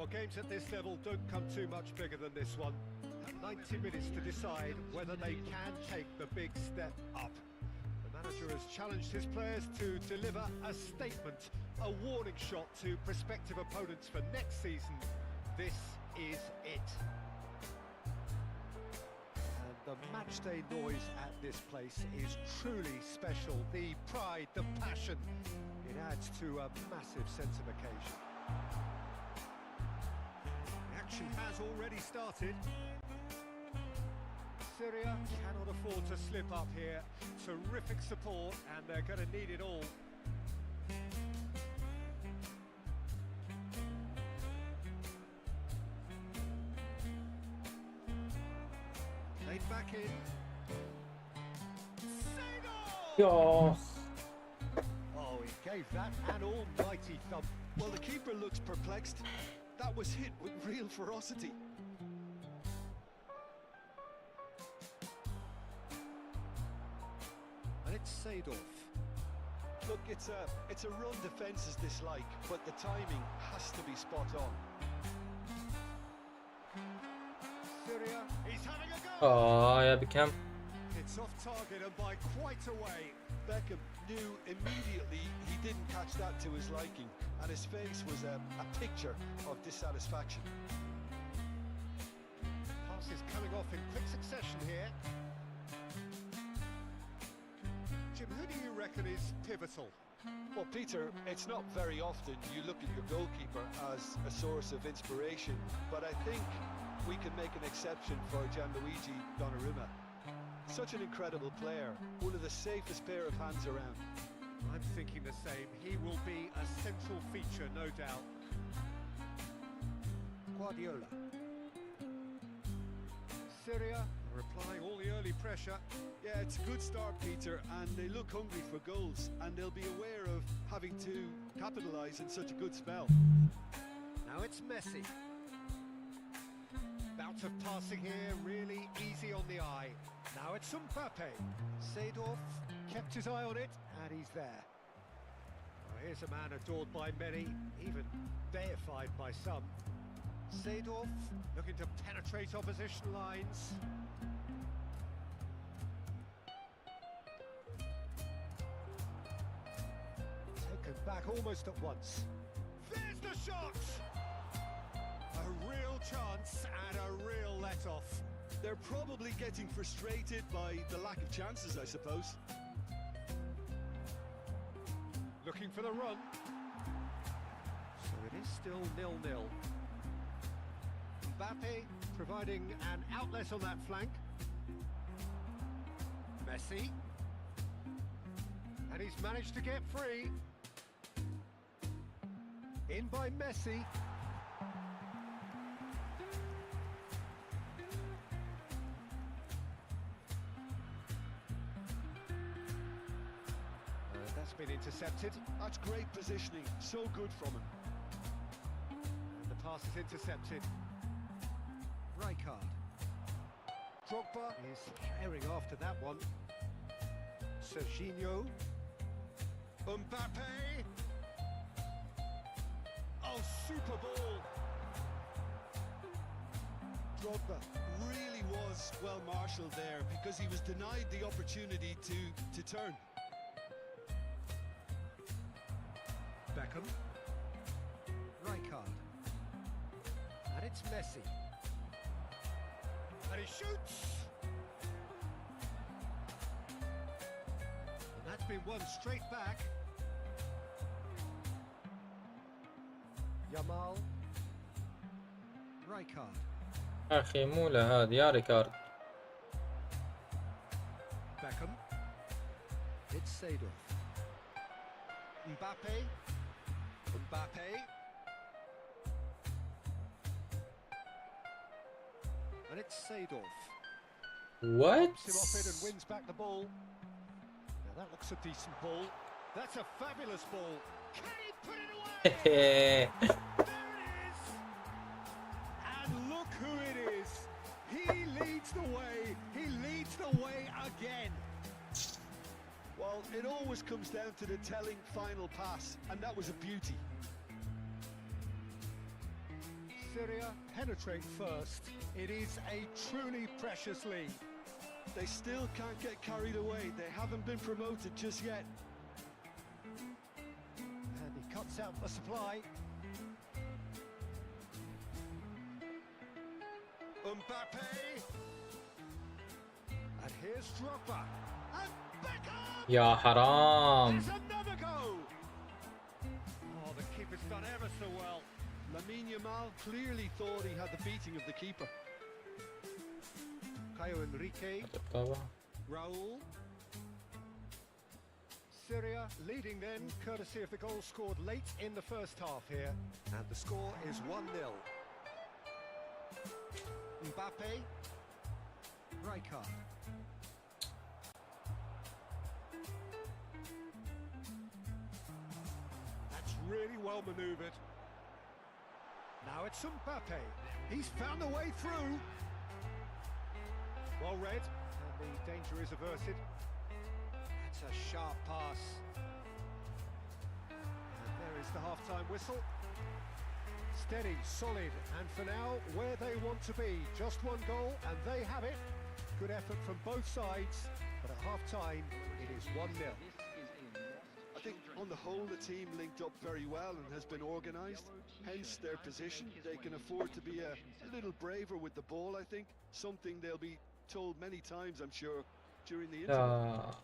Well, games at this level don't come too much bigger than this one. 90 minutes to decide whether they can take the big step up. The manager has challenged his players to deliver a statement, a warning shot to prospective opponents for next season. This is it. And the matchday noise at this place is truly special. The pride, the passion, it adds to a massive sense of occasion. The action has already started. Syria cannot afford to slip up here. Terrific support, and they're going to need it all. Played back in. Yes. Oh, he gave that an almighty thump. Well, the keeper looks perplexed. That was hit with real ferocity. And it's Seedorf. Look, it's a run defence's dislike, but the timing has to be spot on. Syria, he's having a go. Oh, yeah, become. It's off target and by quite a way. Beckham knew immediately he didn't catch that to his liking, and his face was a picture of dissatisfaction. Passes coming off in quick succession here. Jim, who do you reckon is pivotal? Well, Peter, it's not very often you look at your goalkeeper as a source of inspiration, but I think we can make an exception for Gianluigi Donnarumma. Such an incredible player, one of the safest pair of hands around. I'm thinking the same. He will be a central feature, no doubt. Guardiola. Syria are applying all the early pressure. Yeah, it's a good start, Peter, and they look hungry for goals, and they'll be aware of having to capitalise in such a good spell. Now it's Messi. Bout of passing here, really easy on the eye. Now it's Mbappe. Seedorf kept his eye on it, and he's there. Well, here's a man adored by many, even deified by some. Seedorf looking to penetrate opposition lines. Taken back almost at once. There's the shot! A real chance and a real let-off. They're probably getting frustrated by the lack of chances, I suppose. Looking for the run. So it is still 0-0. Mbappe providing an outlet on that flank. Messi. And he's managed to get free. In by Messi. That's been intercepted. That's great positioning, so good from him. And the pass is intercepted. Rijkaard. Drogba is carrying after that one. Serginho. Mbappe. Oh, super ball. Drogba really was well marshalled there because he was denied the opportunity to turn. Beckham. Rijkaard. And it's Messi. And he shoots! And that's been won straight back. Yamal. Rijkaard. أخي مو لهذه يا ريكارد. Beckham. It's Seedorf. Mbappe. Mbappe. And it's Seedorf. What? Him off it and wins back the ball. Now that looks a decent ball. That's a fabulous ball. Can he put it away? There it is. And look who it is. He leads the way. He leads the way again. Well, it always comes down to the telling final pass, and that was a beauty. Syria penetrate first. It is a truly precious lead. They still can't get carried away. They haven't been promoted just yet. And he cuts out the supply. Mbappe. And here's Drogba. And Beckham! يا حرام. There's another goal! Oh, the keeper's done ever so well. Lamine Yamal clearly thought he had the beating of the keeper. Caio Enrique. طبعا. Raul. Syria leading then, courtesy of the goal scored late in the first half here. And the score is 1-0. Mbappe. Rijkaard. That's really well manoeuvred. Now it's Mbappe. He's found a way through. Well read, and the danger is averted. That's a sharp pass. And there is the half-time whistle. Steady, solid, and for now, where they want to be. Just one goal, and they have it. Good effort from both sides, but at half-time, it is 1-0. I think on the whole the team linked up very well and has been organised, hence their position. They can afford to be a little braver with the ball, I think. Something they'll be told many times, I'm sure, during the interval.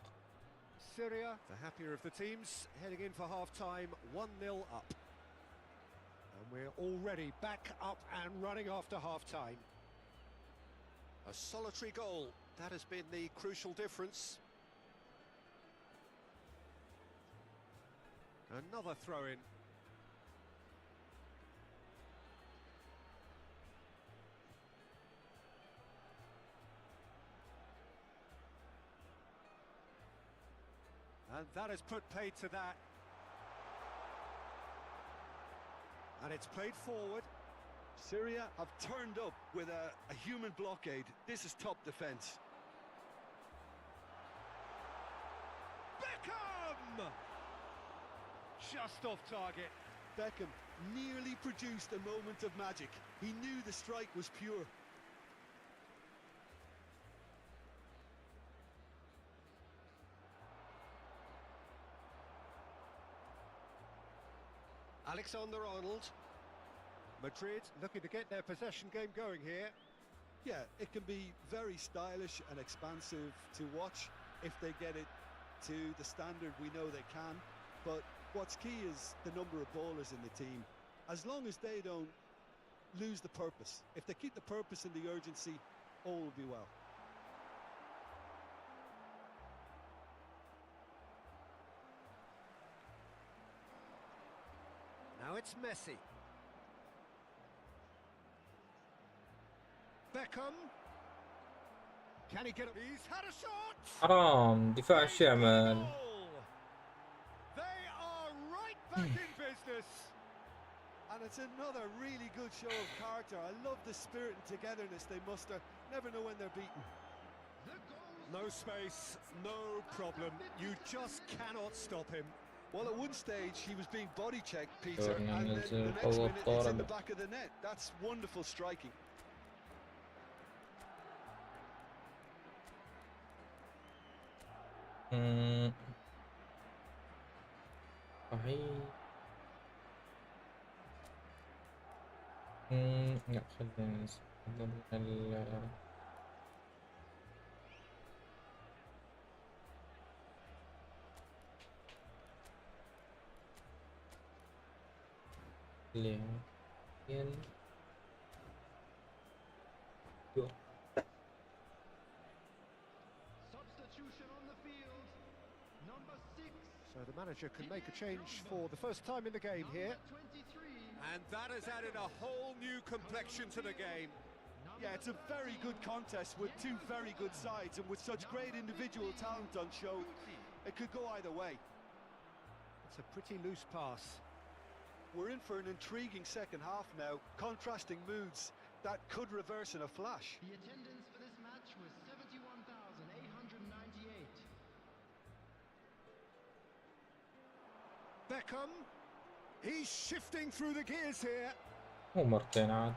Syria, the happier of the teams, heading in for half-time, 1-0 up. And we're already back up and running after half-time. A solitary goal, that has been the crucial difference. Another throw-in. And that has put paid to that. And it's played forward. Syria have turned up with a human blockade. This is top defence. Beckham! Just off target. Beckham nearly produced a moment of magic. He knew the strike was pure. Alexander-Arnold. Madrid looking to get their possession game going here. Yeah, it can be very stylish and expansive to watch if they get it to the standard we know they can. But what's key is the number of ballers in the team. As long as they don't lose the purpose, if they keep the purpose and the urgency, all will be well. Now it's Messi. Beckham. Can he get it? He's had a shot. حرام دفاع الشعمل. They are right back in business. And it's another really good show of character. I love the spirit and togetherness they muster. Never know when they're beaten. No space, no problem. You just cannot stop him. Well, at one stage he was being body checked, Peter, and then the next والله minute it's in the الطارد. back of the net. That's wonderful striking. صحيح. لا خلينا نستخدم اللي هو Substitution on the field, number 6. So the manager can make a change for the first time in the game here. 23. And that has added a whole new complexion to the game. Yeah, it's a very good contest with two very good sides, and with such great individual talent on show, it could go either way. It's a pretty loose pass. We're in for an intriguing second half now, contrasting moods that could reverse in a flash. The attendance for this match was 71,898. Beckham, he's shifting through the gears here. مو مرتين عاد.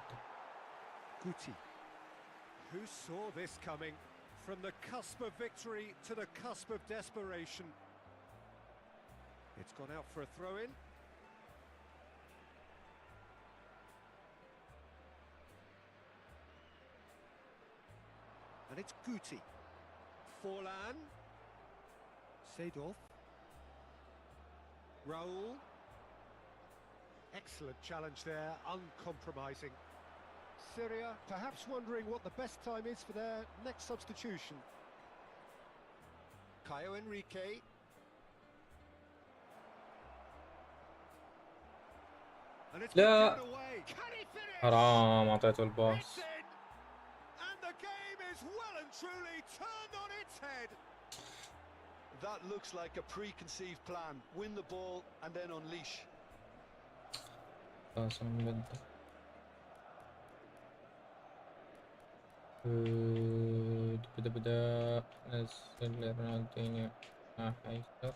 Guti. Who saw this coming? From the cusp of victory to the cusp of desperation. It's gone out for a throw-in. And it's Guti. Forlan. Seedorf. Raul. Excellent challenge there, uncompromising. Syria perhaps wondering what the best time is for their next substitution. Caio Henrique. And it's been لا. given away. Can he finish? حرام أعطيته It's الباص. in. And the game is well and truly turned on its head. That looks like a preconceived plan. Win the ball and then unleash. باص من بدأ نزل رونالدينيو مع حيثر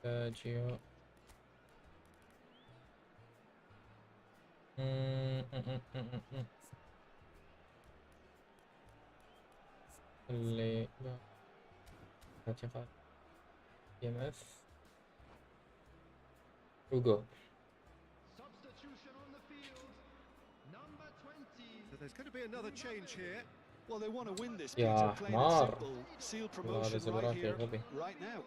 باجيو. اللي اعتقاد EMF وجو. Substitution on the field. Number 20. So there's going to be another change here. Well, they want to win this, يا Peter. Plain and حمار. simple. Seal والله promotion هذا right زبرات يا here, غبي. right now.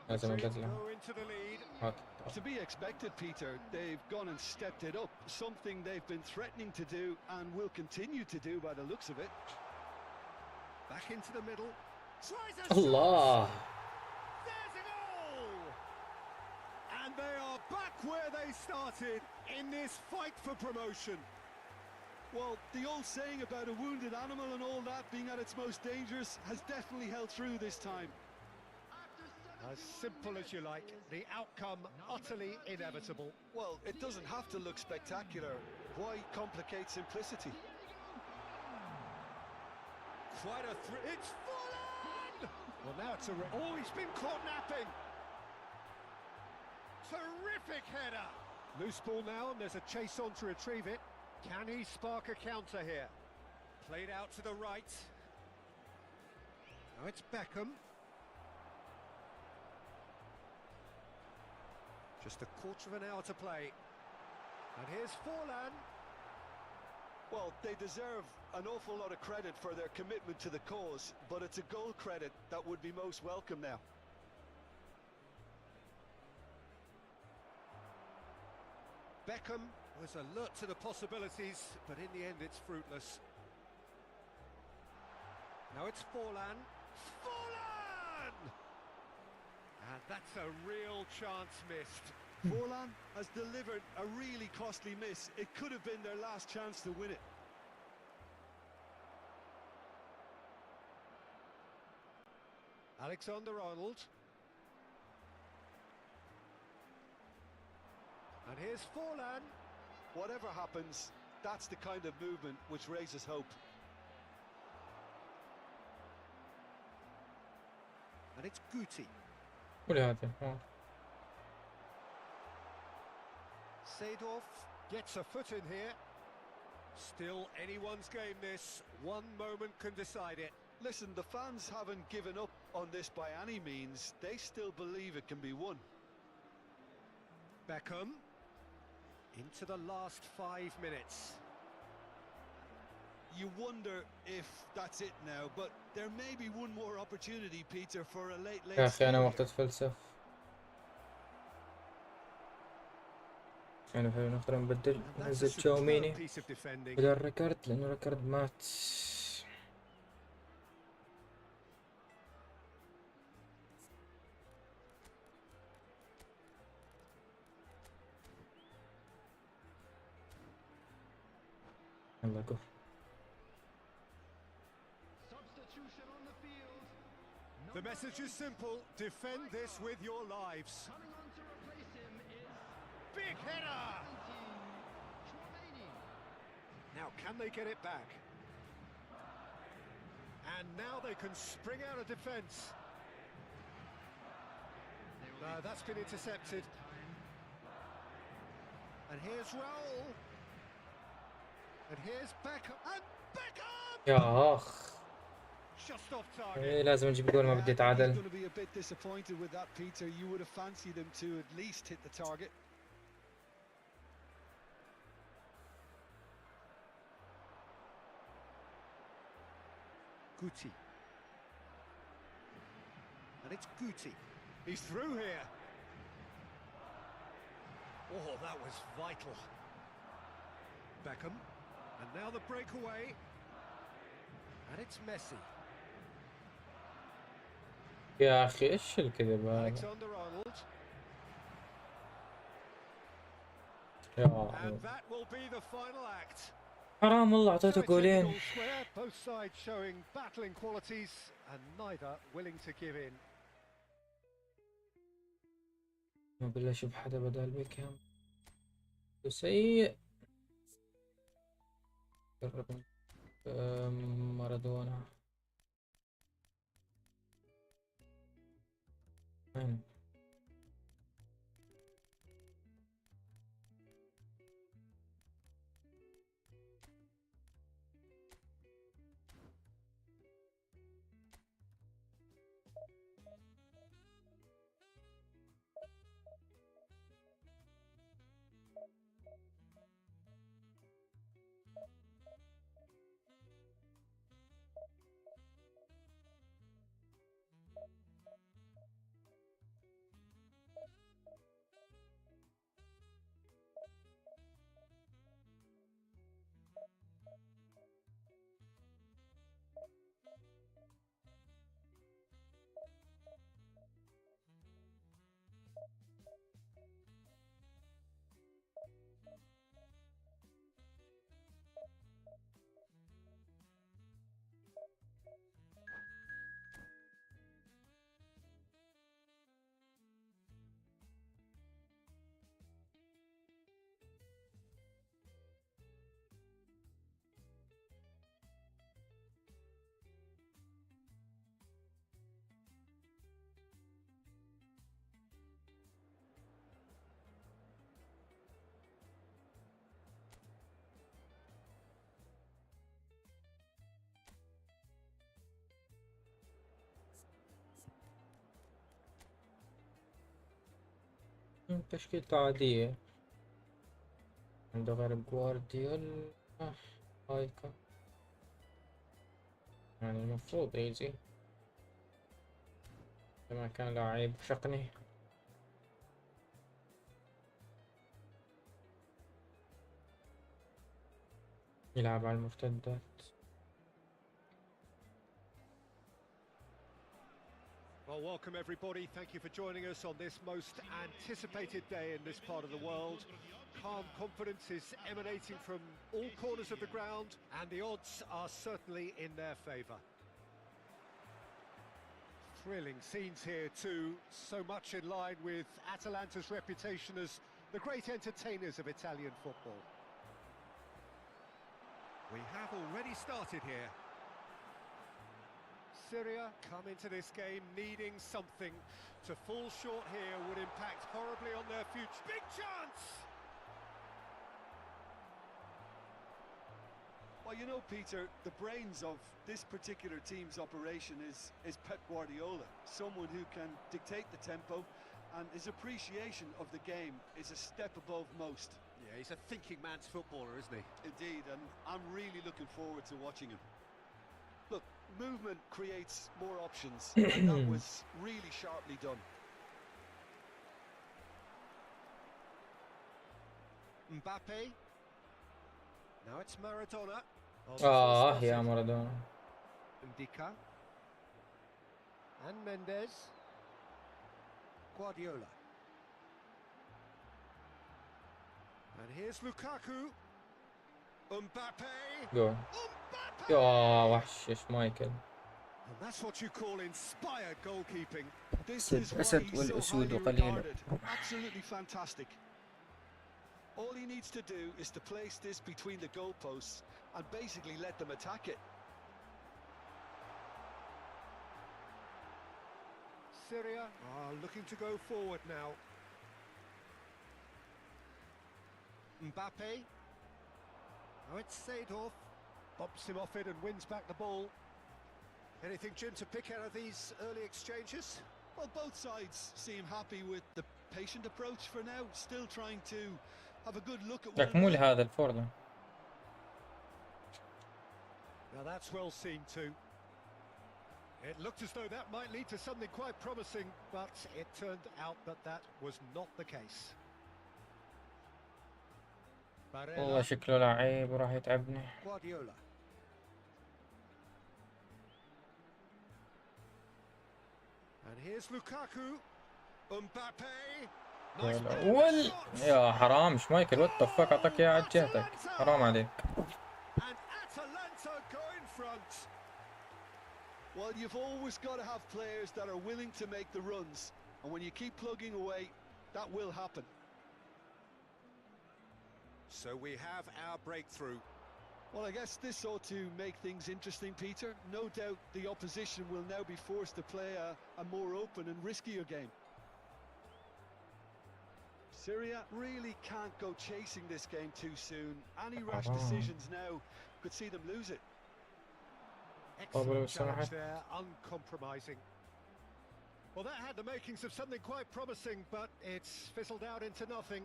لازم أبذله. Go into the lead. To be expected, Peter. They've gone and stepped it up. Something they've been threatening to do and will continue to do by the looks of it. Back into the middle. Tries a الله. There's a goal! And they are back where they started in this fight for promotion. Well, the old saying about a wounded animal and all that being at its most dangerous has definitely held through this time. As simple as you like, the outcome utterly inevitable. Well, it doesn't have to look spectacular. Why complicate simplicity? Quite a it's Forlan! Well, now it's oh, he's been caught napping. Terrific header. Loose ball now, and there's a chase on to retrieve it. Can he spark a counter here? Played out to the right. Now it's Beckham. Just a quarter of an hour to play. And here's Forlan. Well, they deserve an awful lot of credit for their commitment to the cause, but it's a goal credit that would be most welcome now. Beckham was alert to the possibilities, but in the end it's fruitless. Now it's Forlan. Forlan! And that's a real chance missed. Forlan has delivered a really costly miss. It could have been their last chance to win it. Alexander-Arnold. And here's Forlan. Whatever happens, that's the kind of movement which raises hope. And it's Guti. ولهذا Seedorf gets a foot in here. Still anyone's game this. One moment can decide it. Listen, the fans haven't given up on this by any means. They still believe it can be won. Beckham. Into the last 5 minutes. You wonder if that's it now, but there may be one more opportunity, Peter, for a late يا أخي أنا steal وقت here. أتفلسف. يعني حلو نقدر نبدل And that's a ننزل superb تشاوميني piece of defending. بدل ريكارد لأنه ريكارد مات. يلا جو. Substitution on the field. The message is simple. Defend this with your lives. Coming on to replace him is Big header! 19. Chouameni. Now, can they get it back? And now they can spring out of defence. That's been intercepted. And here's Raul. And here's Beckham. And Beckham! يا اخ Just off target. إيه لازم نجيب جول ما بدي He's اتعادل. going to be a bit disappointed with that, Peter. You would have fancied him to at least hit the target. Guti. And it's Guti. He's through here. Oh, that was vital. Beckham. And now the breakaway. And it's Messi. يا اخي ايش الكذب هذا؟ Alexander Arnold. يا And الله. that will be the final act. حرام والله So اعطيته it's ended جولين. all square, both sides showing battling qualities and neither willing to give in. ما بالله شوف حدا بدال بيكهام سيء. جرب مارادونا. وين؟ تشكيلته عادية. عنده غير جوارديولا هايكا. يعني المفروض يجي لما كان لاعب شقني. يلعب على المرتدات. Well, welcome everybody. Thank you for joining us on this most anticipated day in this part of the world. Calm confidence is emanating from all corners of the ground, and the odds are certainly in their favour. Thrilling scenes here too, so much in line with Atalanta's reputation as the great entertainers of Italian football. We have already started here. Syria come into this game needing something. To fall short here would impact horribly on their future. Big chance! Well, you know, Peter, the brains of this particular team's operation is Pep Guardiola, someone who can dictate the tempo, and his appreciation of the game is a step above most. Yeah, he's a thinking man's footballer, isn't he? Indeed, and I'm really looking forward to watching him. Look, movement creates more options, and that was really sharply done. Mbappe. Now it's Maradona. يا مارادونا. Ndika. And Mendes. Guardiola. And here's Lukaku. Mbappe. جول. Mbappe! يا وحش ايش مايكل. And that's what you call inspired goalkeeping. This أسد- is why أسد he's so والأسود highly وقليله. regarded. Absolutely fantastic. All he needs to do is to place this between the goalposts and basically let them attack it. Syria are looking to go forward now. Mbappe. Oh, it's Seedorf. Bumps him off it and wins back the ball. Anything, Jim, to pick out of these early exchanges? Well, both sides seem happy with the patient approach for now, still trying to have a good look at one لك مو another. لهذا الفرصة. Now that's well seen too. It looked as though that might lead to something quite promising, but it turned out that that was not the case. والله Barella, شكله لعيب وراح يتعبني. Guardiola. And here's Lukaku. Mbappe. Nice وال يا حرام شمايكل وات ذا فك اعطاك اياه على جهتك حرام عليك. And Atalanta go in front. Well, you've always got to have players that are willing to make the runs, and when you keep plugging away, that will happen. So we have our breakthrough. Well, I guess this ought to make things interesting, Peter. No doubt the opposition will now be forced to play a more open and riskier game. Syria really can't go chasing this game too soon. Any rash decisions now could see them lose it. Excellent challenge there, uncompromising. Well, that had the makings of something quite promising, but it's fizzled out into nothing.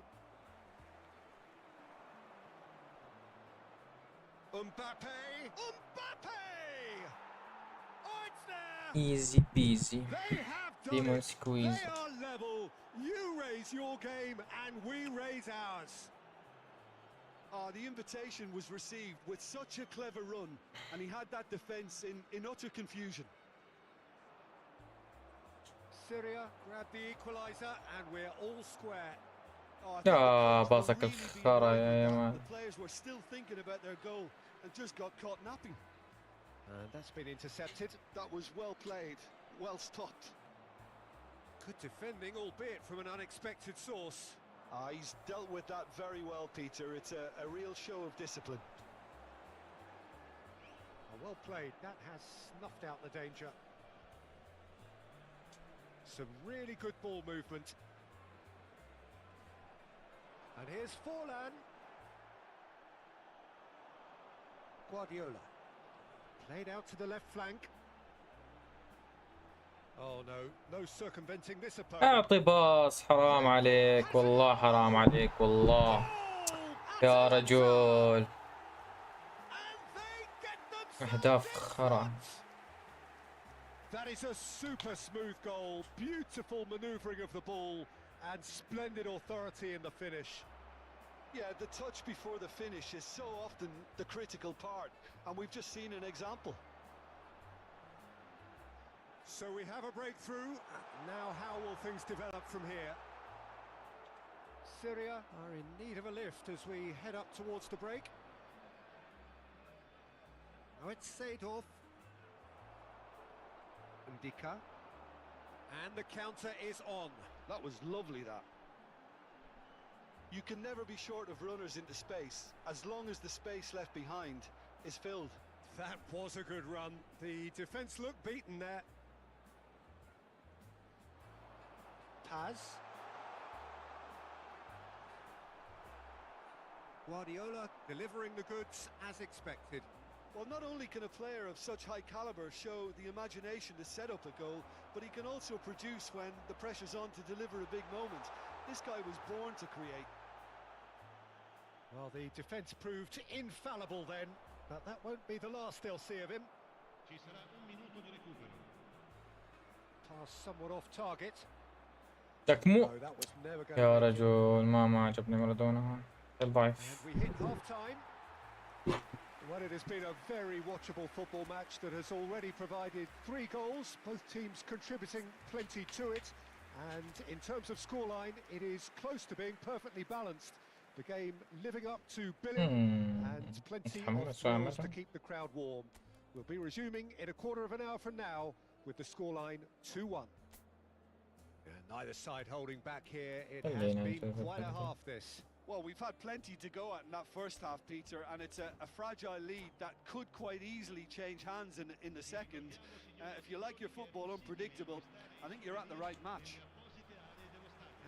Mbappe! Mbappe! Oh, it's there! ايزي بيزي. They have done Demon it. squeeze. They are level. You raise your game and we raise ours. The invitation was received with such a clever run, and he had that defence in utter confusion. Syria grabbed the equaliser and we're all square. I thought the players باصك were really being الخرا right يا with that. يمان. The players were still thinking about their goal and just got caught napping. And that's been intercepted. That was well played, well stopped. Good defending, albeit from an unexpected source. He's dealt with that very well, Peter. It's a real show of discipline. Well played, that has snuffed out the danger. Some really good ball movement. And here's Forlan. Guardiola. Played out to the left flank. Oh no, no circumventing this opponent. اعطي باص حرام عليك والله حرام عليك والله يا رجل. اهداف خرا. That is a super smooth goal, beautiful manoeuvring of the ball and splendid authority in the finish. Yeah, the touch before the finish is so often the critical part, and we've just seen an example. So we have a breakthrough. Now how will things develop from here? Syria are in need of a lift as we head up towards the break. Now it's Seedorf. Ndika. And the counter is on. That was lovely, that. You can never be short of runners into space, as long as the space left behind is filled. That was a good run. The defence looked beaten there. Paz. Guardiola delivering the goods as expected. Well, not only can a player of such high calibre show the imagination to set up a goal, but he can also produce when the pressure's on to deliver a big moment. This guy was born to create. Well, the defence proved infallible then, but that won't be the last they'll see of him. Pass somewhat off target. لك مو No, that was never going يا to make it. رجل ما عجبني مارادونا هون الضعيف. And we hit half-time. Well, it has been a very watchable football match that has already provided 3 goals, both teams contributing plenty to it. And in terms of scoreline, it is close to being perfectly balanced. The game living up to billing and plenty of thrills to keep the crowd warm. We'll be resuming in a quarter of an hour from now with the scoreline 2-1. And neither side holding back here. It has been quite a half, this. Well, we've had plenty to go at in that first half, Peter, and it's a fragile lead that could quite easily change hands in the second. If you like your football unpredictable, I think you're at the right match.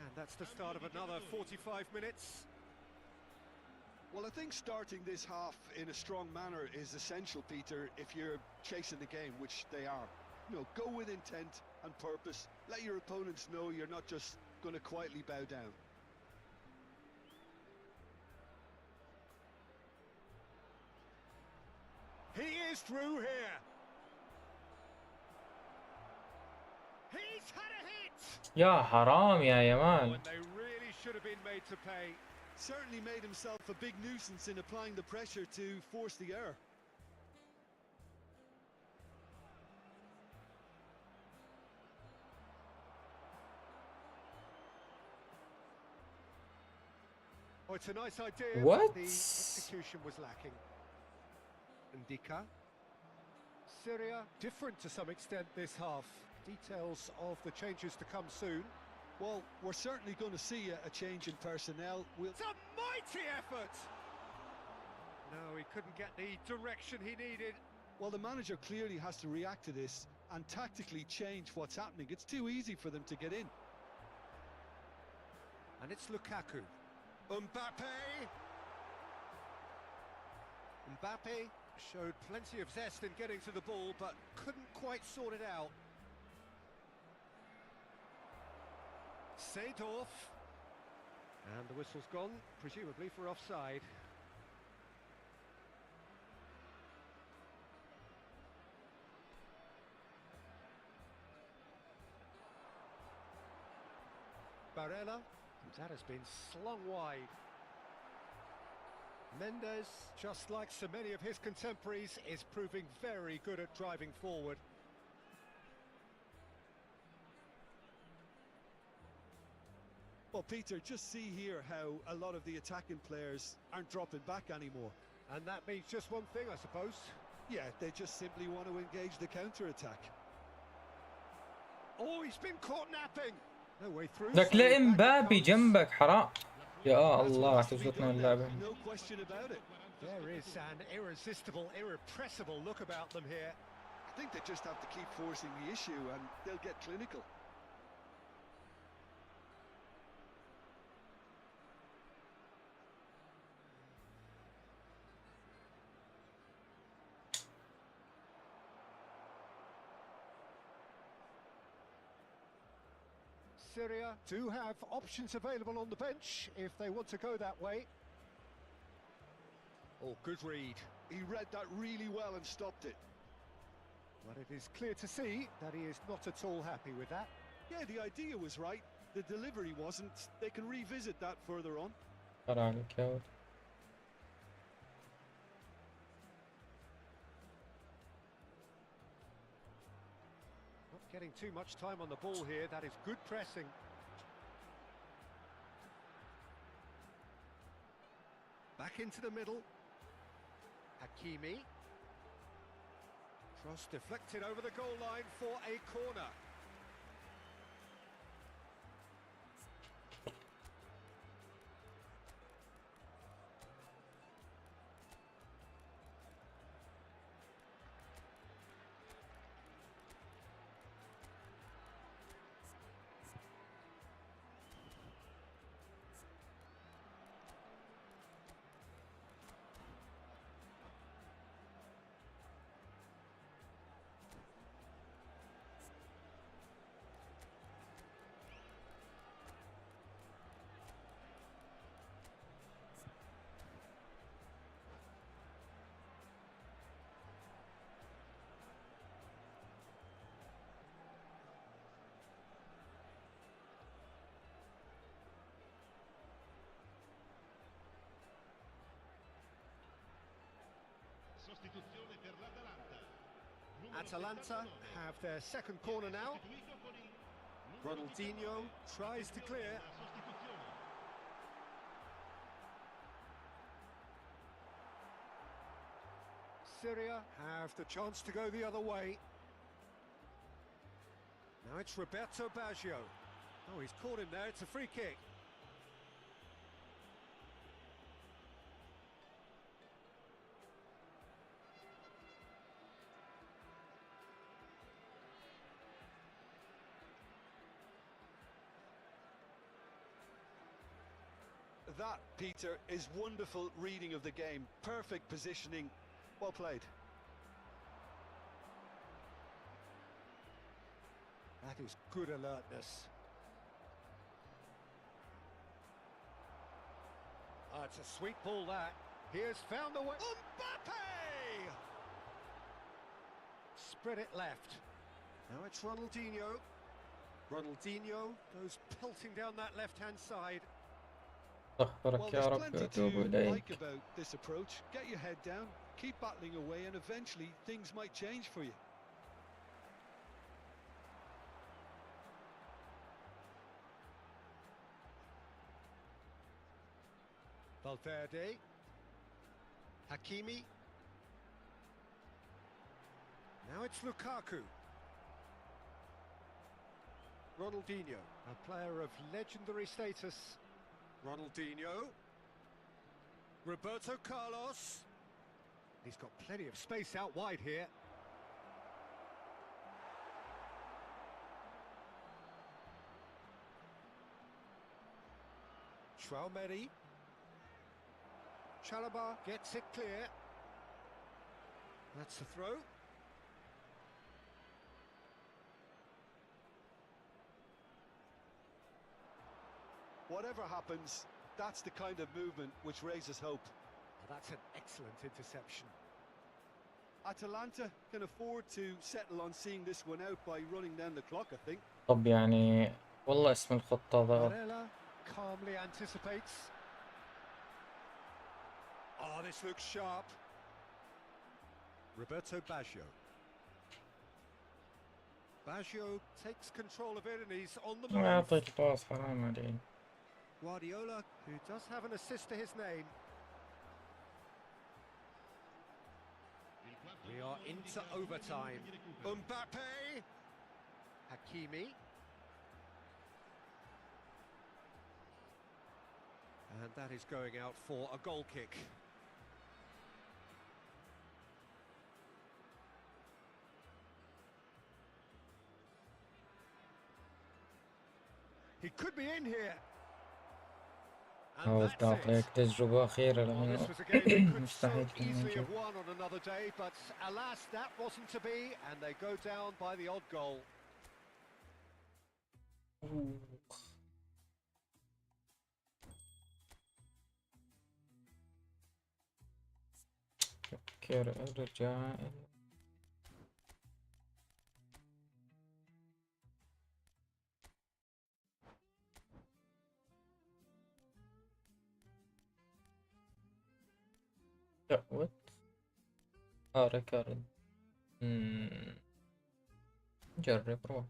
And that's the start of another 45 minutes. Well, I think starting this half in a strong manner is essential, Peter, if you're chasing the game, which they are. You know, go with intent and purpose. Let your opponents know you're not just going to quietly bow down. He is through here. He's had a hit. يا حرام يا Oh, يمان. and they really should have been made to pay. Certainly made himself a big nuisance in applying the pressure to force the error. Oh, it's a nice idea, What? but the execution was lacking. Ndika. Syria, different to some extent this half. Details of the changes to come soon. Well, we're certainly going to see a change in personnel. It's a mighty effort! No, he couldn't get the direction he needed. Well, the manager clearly has to react to this and tactically change what's happening. It's too easy for them to get in. And it's Lukaku. Mbappe! Mbappe showed plenty of zest in getting to the ball, but couldn't quite sort it out. Seedorf. And the whistle's gone, presumably for offside. Barella, that has been slung wide. Mendes, just like so many of his contemporaries, is proving very good at driving forward. Well, Peter, just see here how a lot of the attacking players aren't dropping back anymore. And that means just one thing, I suppose. Yeah, they just simply want to engage the counter-attack. Oh, he's been caught napping. No way through. لك لا امبابي جنبك حرام. يا الله راح تفوتنا اللعبة. No question about it. There is an irresistible, irrepressible look about them here. I think they just have to keep forcing the issue and they'll get clinical. Syria do have options available on the bench if they want to go that way. Oh, good read. He read that really well and stopped it. But it is clear to see that he is not at all happy with that. Yeah, the idea was right. The delivery wasn't. They can revisit that further on. ترى عليك يا ولد. Not getting too much time on the ball here. That is good pressing. Back into the middle. Hakimi. Cross deflected over the goal line for a corner. Atalanta have their second corner now. Ronaldinho tries to clear. Syria have the chance to go the other way. Now it's Roberto Baggio. Oh, he's caught him there. It's a free kick. That, Peter, is wonderful reading of the game. Perfect positioning. Well played. That is good alertness. It's a sweet ball that. He has found the way. Mbappe! Spread it left. Now it's Ronaldinho. Ronaldinho goes pelting down that left-hand side. Well, طهرك يا there's رب plenty وأتوب to like إليك. about this approach. Get your head down, keep battling away, and eventually things might change for you. Valverde. Hakimi. Now it's Lukaku. Ronaldinho, a player of legendary status. Ronaldinho. Roberto Carlos. He's got plenty of space out wide here. Traoré. Chalaba gets it clear. That's the throw. Whatever happens, that's the kind of movement which raises hope. Well, that's an excellent interception. Atalanta can afford to settle on seeing this one out by running down the clock, I think. طب يعني والله اسم الخطة ضغط. Varela calmly anticipates. Oh, this looks sharp. Roberto Baggio. Baggio takes control of it and he's on the ما move. أعطيت باص حرام عليك. Guardiola, who does have an assist to his name. We are into overtime. Mbappe. Hakimi. And that is going out for a goal kick. He could be in here. And حاولت that's أعطيك it. تجربة أخيرة Well, لأنه this was a game that could so مستحيل كنا easily نجيب. have won on another day, but alas, that wasn't to be, and they go down by the odd goal. فكر ارجع. لا وات ريكارد. جرب روح.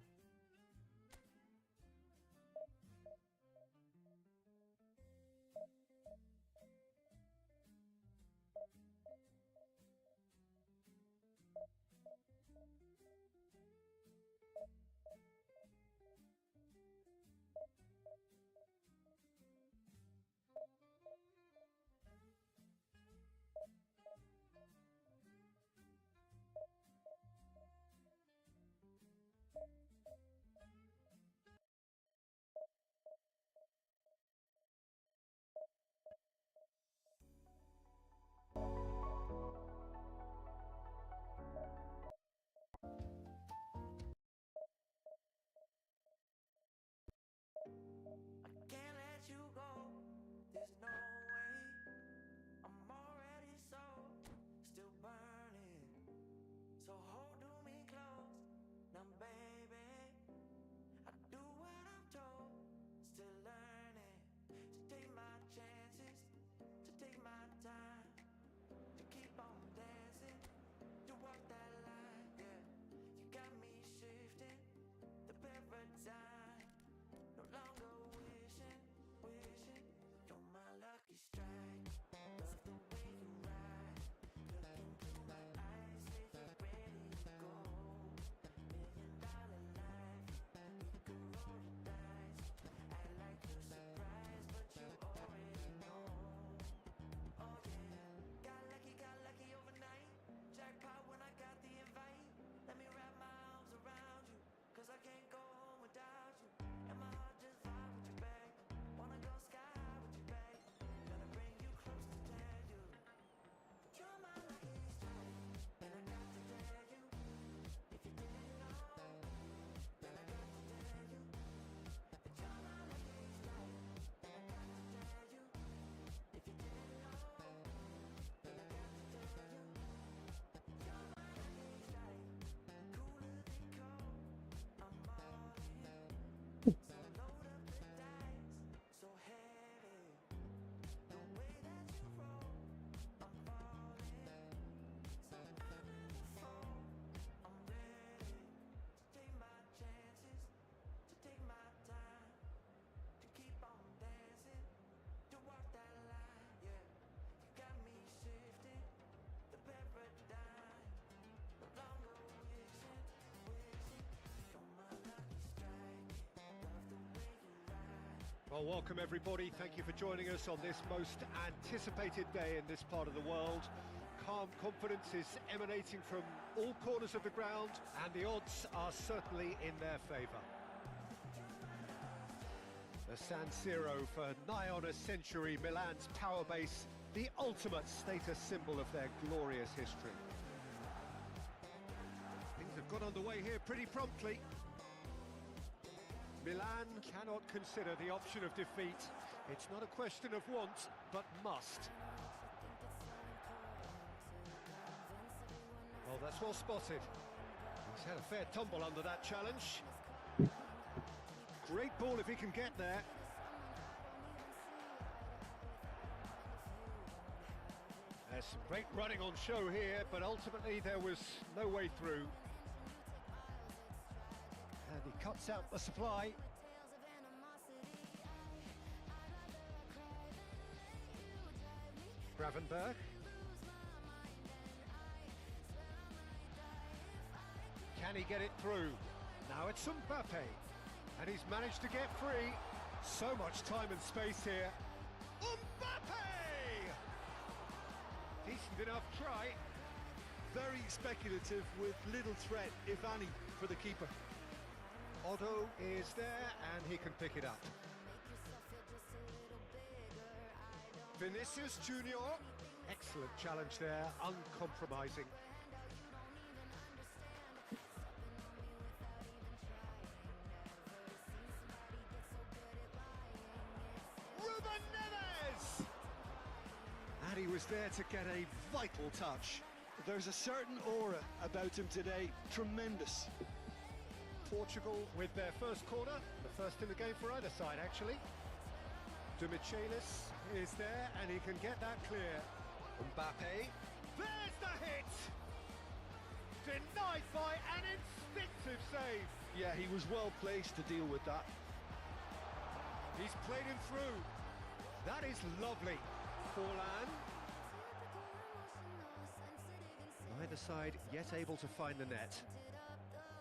Well, welcome everybody. Thank you for joining us on this most anticipated day in this part of the world. Calm confidence is emanating from all corners of the ground, and the odds are certainly in their favour. The San Siro for nigh on a century, Milan's power base, the ultimate status symbol of their glorious history. Things have got underway here pretty promptly. Milan cannot consider the option of defeat. It's not a question of want, but must. Oh, that's well spotted. He's had a fair tumble under that challenge. Great ball if he can get there. There's some great running on show here, but ultimately there was no way through. And he cuts out the supply. Gravenberg. Can he get it through? Now it's Mbappe. And he's managed to get free. So much time and space here. Mbappe! Decent enough try. Very speculative with little threat, if any, for the keeper. Otto is there and he can pick it up. Vinicius Junior. Excellent challenge there, uncompromising. Ruben Neves! And he was there to get a vital touch. There's a certain aura about him today. Tremendous. Portugal with their first corner, the first in the game for either side actually. De Michelis is there and he can get that clear. Mbappe, there's the hit! Denied by an instinctive save. Yeah, he was well placed to deal with that. He's played him through. That is lovely. Forlan. Neither side yet able to find the net.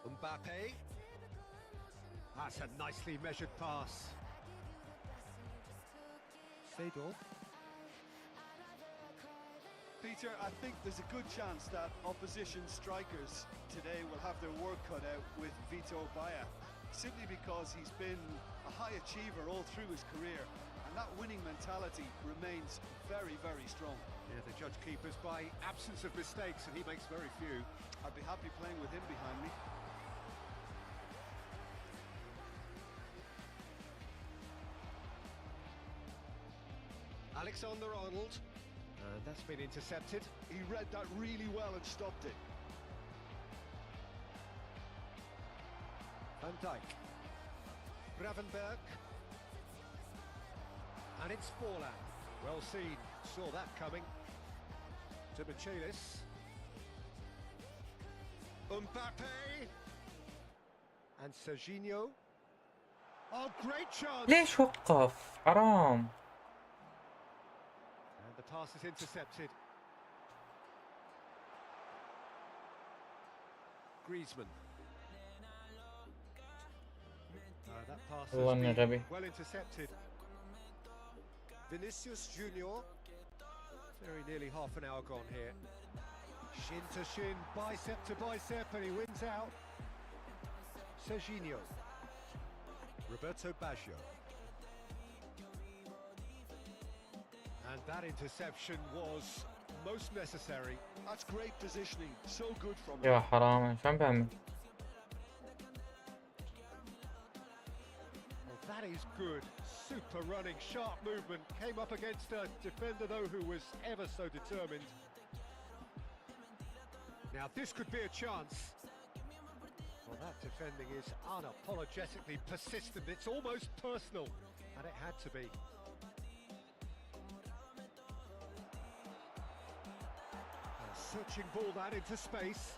Mbappe. That's a nicely measured pass. Seedorf. Peter, I think there's a good chance that opposition strikers today will have their work cut out with Vito Baia, simply because he's been a high achiever all through his career, and that winning mentality remains very, very strong. Yeah, the judge keepers by absence of mistakes, and he makes very few. I'd be happy playing with him behind me. Alexander-Arnold. And that's been intercepted. He read that really well and stopped it. Van Dijk. Gravenberg. And it's Forlan. Well seen. Saw that coming. To Michelis. Mbappe. And Serginho. Oh, great chance! ليش وقف؟ حرام. And the pass is intercepted. Griezmann. That pass والله has إنه been غبي. well intercepted. Vinicius Junior. Very nearly half an hour gone here. Shin to shin, bicep to bicep, and he wins out. Serginho. Roberto Baggio. And that interception was most necessary. That's great positioning, so good from him. يا حرام شو عم بعمل؟ Well, that is good. Super running, sharp movement. Came up against a defender, though, who was ever so determined. Now, this could be a chance. Well, that defending is unapologetically persistent. It's almost personal, and it had to be. A searching ball that into space.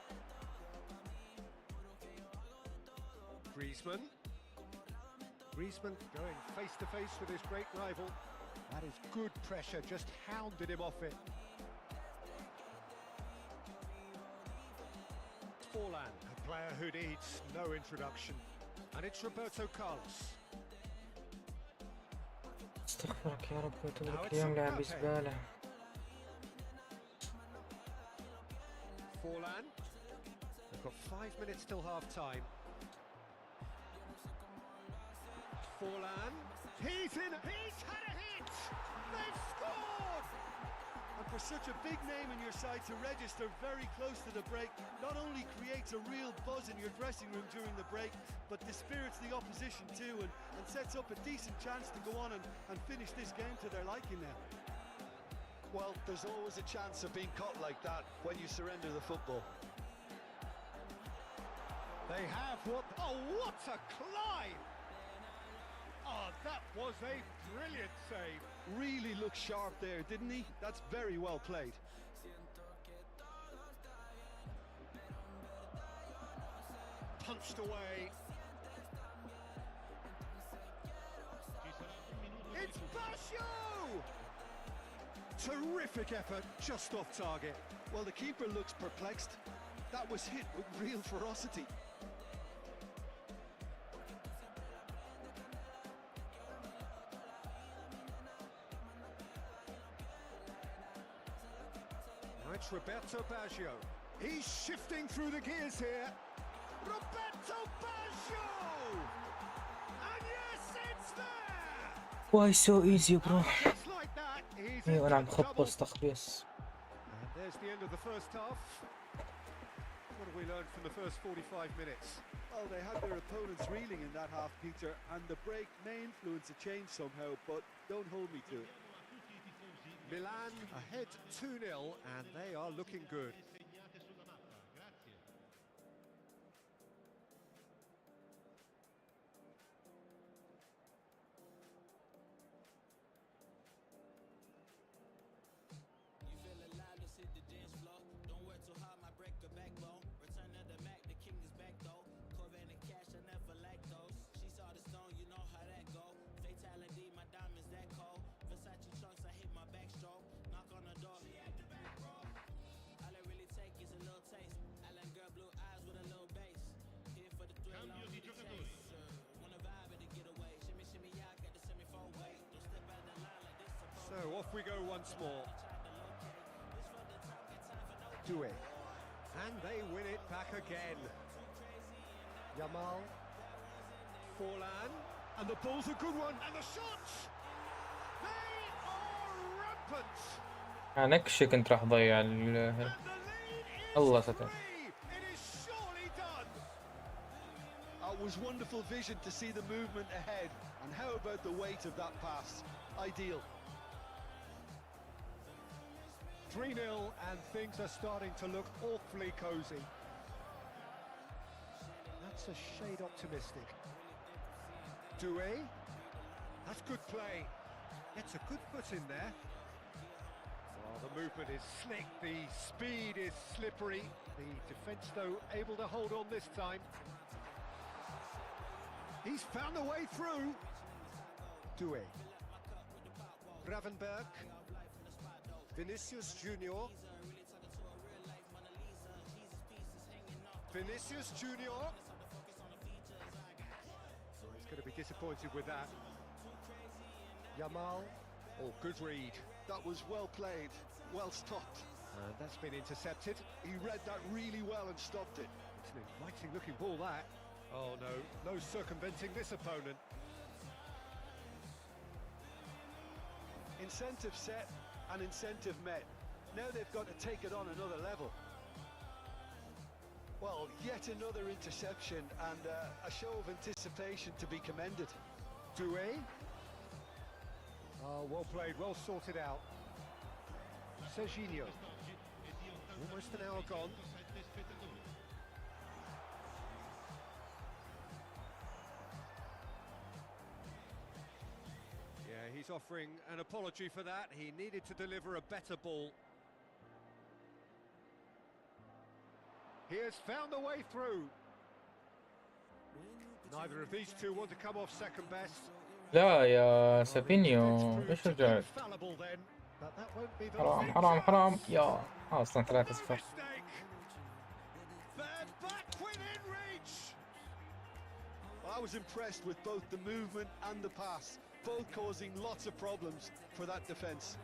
Griezmann. Griezmann going face to face with his great rival. That is good pressure, just hounded him off it. Forlan, a player who needs no introduction. And it's Roberto Carlos. استغفرك يا رب Now وتوبك it's اليوم لاعب Mbappe. زبالة. Forlan. They've got 5 minutes till half time. Forlan. He's in. He's had a hit. They've scored. And for such a big name in your side to register very close to the break, not only creates a real buzz in your dressing room during the break, but dispirits the opposition too, and sets up a decent chance to go on and finish this game to their liking now. Well, there's always a chance of being caught like that when you surrender the football. They have what? Oh, what a climb! Oh, that was a brilliant save. Really looked sharp there, didn't he? That's very well played. Punched away. It's Basho! Terrific effort, just off target. Well, the keeper looks perplexed. That was hit with real ferocity. Now it's Roberto Baggio. He's shifting through the gears here. Roberto Baggio! And yes, it's there! Why so easy bro. Just like that, he's ايوه انا عم into بخبص double. تخبيص. And there's the end of the first half. What have we learned from the first 45 minutes? Well, they had their opponents reeling in that half, Peter, and the break may influence a change somehow, but don't hold me to it. Milan ahead 2-0 and they are looking good. So off we go once more. Do it. And they win it back again. Yamal. Forlan. And the ball's a good one. And the shots! They are rampant. نكشي كنت راح ضيع And the lead الله is ستر. free. It is surely done. It was wonderful vision to see the movement ahead. And how about the weight of that pass? Ideal. 3-0 and things are starting to look awfully cosy. That's a shade optimistic. Doué. That's good play. Gets a good foot in there. Well, the movement is slick, the speed is slippery. The defence, though, able to hold on this time. He's found a way through. Doué. Gravenberg. Vinicius Junior. Vinicius Junior. He's going to be disappointed with that. Yamal. Oh, good read. That was well played, well stopped. And that's been intercepted. He read that really well and stopped it. It's an inviting looking ball, that. Oh no, no circumventing this opponent. Incentive set and incentive met. Now they've got to take it on another level. Well, yet another interception and a show of anticipation to be commended. Doué. Oh, well played, well sorted out. Serginho. Almost an hour gone. Yeah, he's offering an apology for that. He needed to deliver a better ball. He has found a way through. Neither of these two want to come off second best. لا يا سابينيو ايش رجعت؟ Infallible then, but that won't be the حرام حرام حرام يا اصلا 3-0. mistake. They're back within reach. Well, I was impressed with both the movement and the pass. both causing lots of problems for that defence.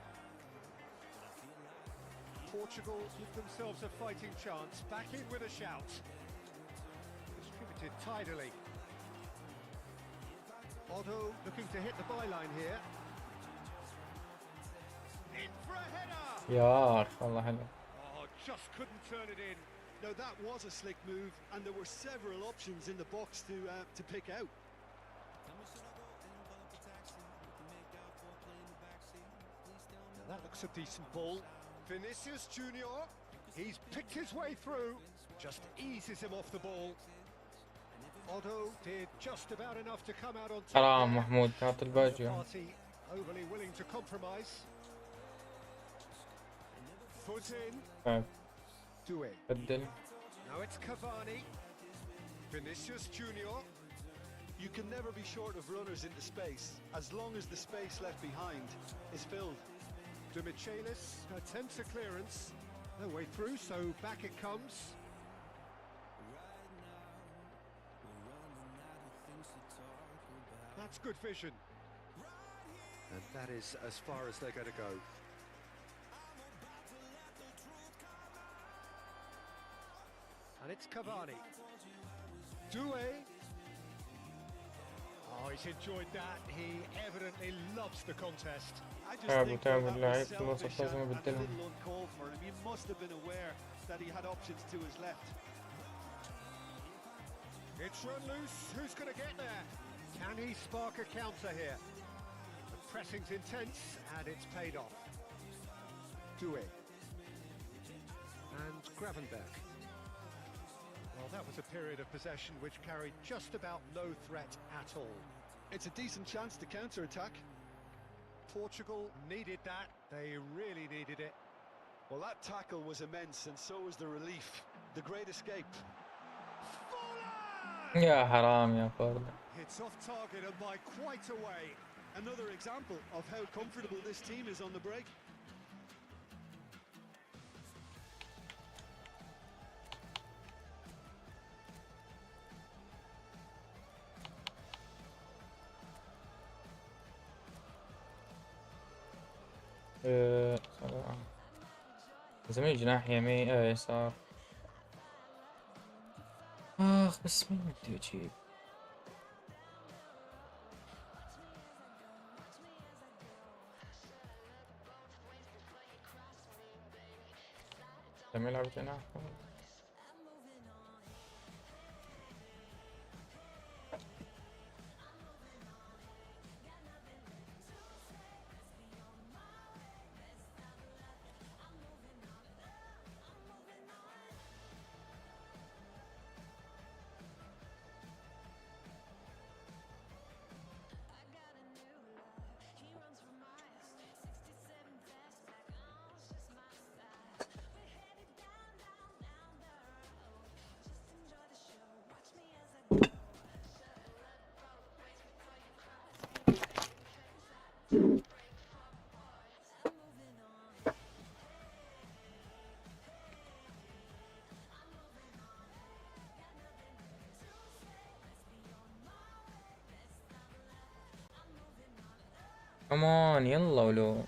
Portugal give themselves a fighting chance, back in with a shout. Distributed tidily. Otto looking to hit the byline here. In for a header! يا أخي والله حلو. Oh, just couldn't turn it in. Now that was a slick move, and there were several options in the box to pick out. Now that looks a decent ball. Vinicius Junior, he's picked his way through, just eases him off the ball. Otto did just about enough to come out on top. حرام محمود تعطي The الباجيو. party overly willing to compromise. Foot in, طيب Doué. بدل. Now it's Cavani. Vinicius Junior. You can never be short of runners into space, as long as the space left behind is filled. De Michelis attempts a clearance. No way through, so back it comes. That's good vision. And that is as far as they're going to go. And it's Cavani. Doué. Oh, he's enjoyed that. He evidently loves the contest. I just تعبوا think تعبوا that اللعيبة was في الوسط selfish لازم and a أبدلهم. little uncalled for him. He must have been aware that he had options to his left. It's run loose. Who's going to get there? Can he spark a counter here? The pressing's intense, and it's paid off. Doué. And Gravenberch. Well, that was a period of possession which carried just about no threat at all. It's a decent chance to counter-attack. Portugal needed that. They really needed it. Well, that tackle was immense, and so was the relief. The great escape. يا حرام يا فرد. It's off target and by quite a way. Another example of how comfortable this team is on the break. زميل جناح يمين يسار. بس مين بدي اجيب؟ لما يلعب جناح كمان يلا ولو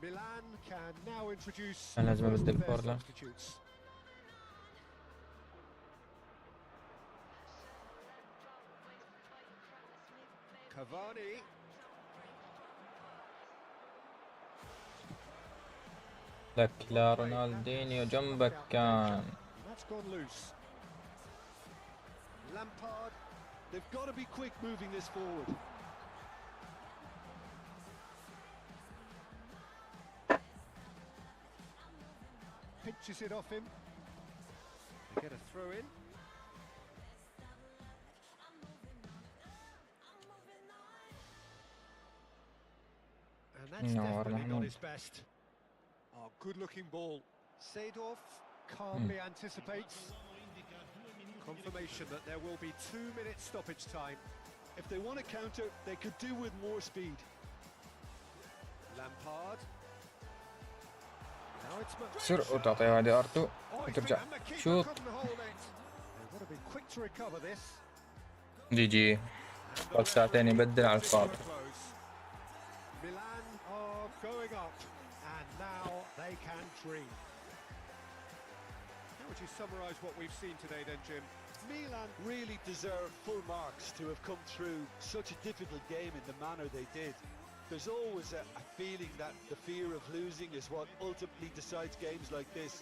Milan can now introduce أنا لازم the first أبدل of their فورلا. substitutes. Cavani. لك لا رونالدينيو جنبك كان. That's gone loose. Lampard. They've got to be quick moving this forward. Pinches it off him. They get a throw in. And that's No, definitely not Mahmoud. his best. Oh, good looking ball. Seedorf calmly anticipates. Confirmation that there will be 2 minutes stoppage time. If they want to counter, they could do with more speed. Lampard. Now it's سر وتعطيها هذه ارتو وترجع شوط. They would have been quick to recover this. جي جي بعد ساعتين يبدل على الفاضي. Milan are going up and now they can dream. How would you summarise what we've seen today then, Jim? Milan really deserve full marks to have come through such a difficult game in the manner they did. There's always a feeling that the fear of losing is what ultimately decides games like this.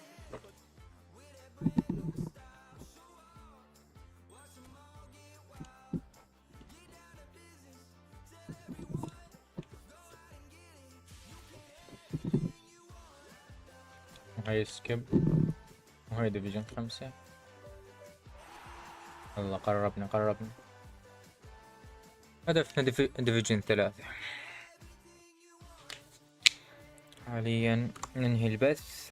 هاي سكيب وهاي ديفيجن 5. والله قربنا هدفنا ديفيجن 3. حاليا ننهي البث